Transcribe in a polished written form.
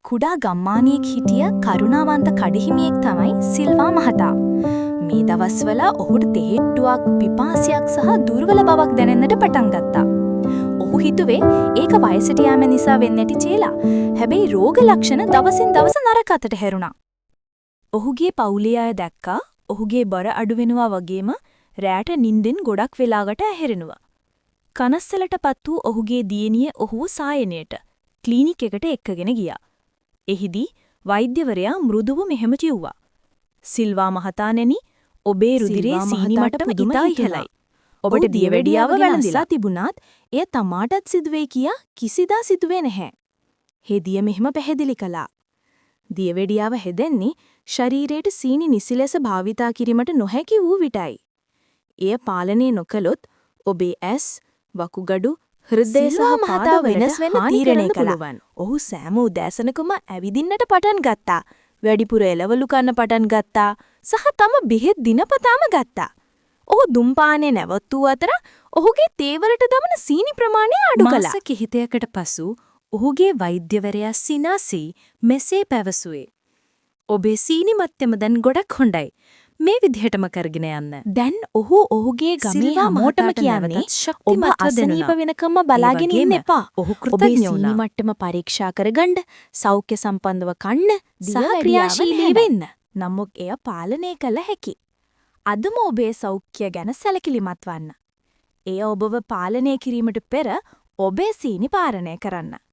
කුඩා ගම්මානියෙක් හිටිය කරුණාවන්ත කඩිහිමියෙක් තමයි සිල්වා මහතා. මේ දවස්වල ඔහුට තෙහෙට්ටුවක්, පිපාසයක් සහ දුර්වල බවක් දැනෙන්නට පටන් ගත්තා. ඔහු හිතුවේ ඒක වයසට යෑම නිසා වෙන්නටි කියලා. හැබැයි රෝග ලක්ෂණ දවසින් දවස නරක අතට හැරුණා. ඔහුගේ පවුලේ අය දැක්කා ඔහුගේ බර අඩු වෙනවා වගේම රැට නිින්දෙන් ගොඩක් වෙලාවට ඇහැරෙනවා. කනස්සලටපත් වූ ඔහුගේ දියණිය ඔහුව සායනයට ක්ලිනික් එකට එක්කගෙන ගියා. එහිදී වෛද්‍යවරයා මෘදුව මෙහෙම කිව්වා. සිල්වා මහතාණෙනි, ඔබේ රුධිරයේ සීනි මට්ටම ඉතා ඉහළයි. ඔබට දියවැඩියාව වැළඳිලා තිබුණත් එය තමාටත් සිදුවේ කියා කිසිදා සිදුවේ නැහැ. හෙදිය මෙහෙම පැහැදිලි කළා. දියවැඩියාව හැදෙන්නේ ශරීරයට සීනි නිසි ලෙස භාවිතා කිරීමට නොහැකි වූ විටයි. එය පාලනය නොකළොත් ඔබේ ඇස්, වකුගඩු, හෘදය සහ පාද වෙනස් වෙන තීරණය කළා. ඔහු සෑම උදෑසනකම ඇවිදින්නට පටන් ගත්තා. වැඩිපුර එළවලු කන්න පටන් ගත්තා. සහ තම බෙහෙත් දිනපතාම ගත්තා. ඔහු දුම්පානය නැවතුූ අතර ඔහුගේ තේවරට දමන සීනි ප්‍රමාණය අඩු කළා. මාස කිහිපයකට පසු ඔහුගේ වෛද්‍යවරයා සිනාසී මෙසේ පැවසුවේ. ඔබේ සීනි මට්ටම දැන් ගොඩක් හොඳයි. මේ විදිහටම කරගෙන යන්න. දැන් ඔහු ඔහුගේ ගමේ හැමෝටම කියන්නේ ඔබ අසනීප වෙනකම්ම බලාගෙන ඉන්න එපා. ඔහු කෘතඥ වුණා. සීනි මට්ටම පරීක්ෂා කරගන්න, සෞඛ්‍ය සම්බන්ධව කන්න, සහ ක්‍රියාශීලී වෙන්න. නමුත් එය පාලනය කළ හැකි. අදම ඔබේ සෞඛ්‍ය ගැන සැලකිලිමත් වන්න. එය ඔබව පාලනය කිරීමට පෙර ඔබේ සීනි පාලනය කරන්න.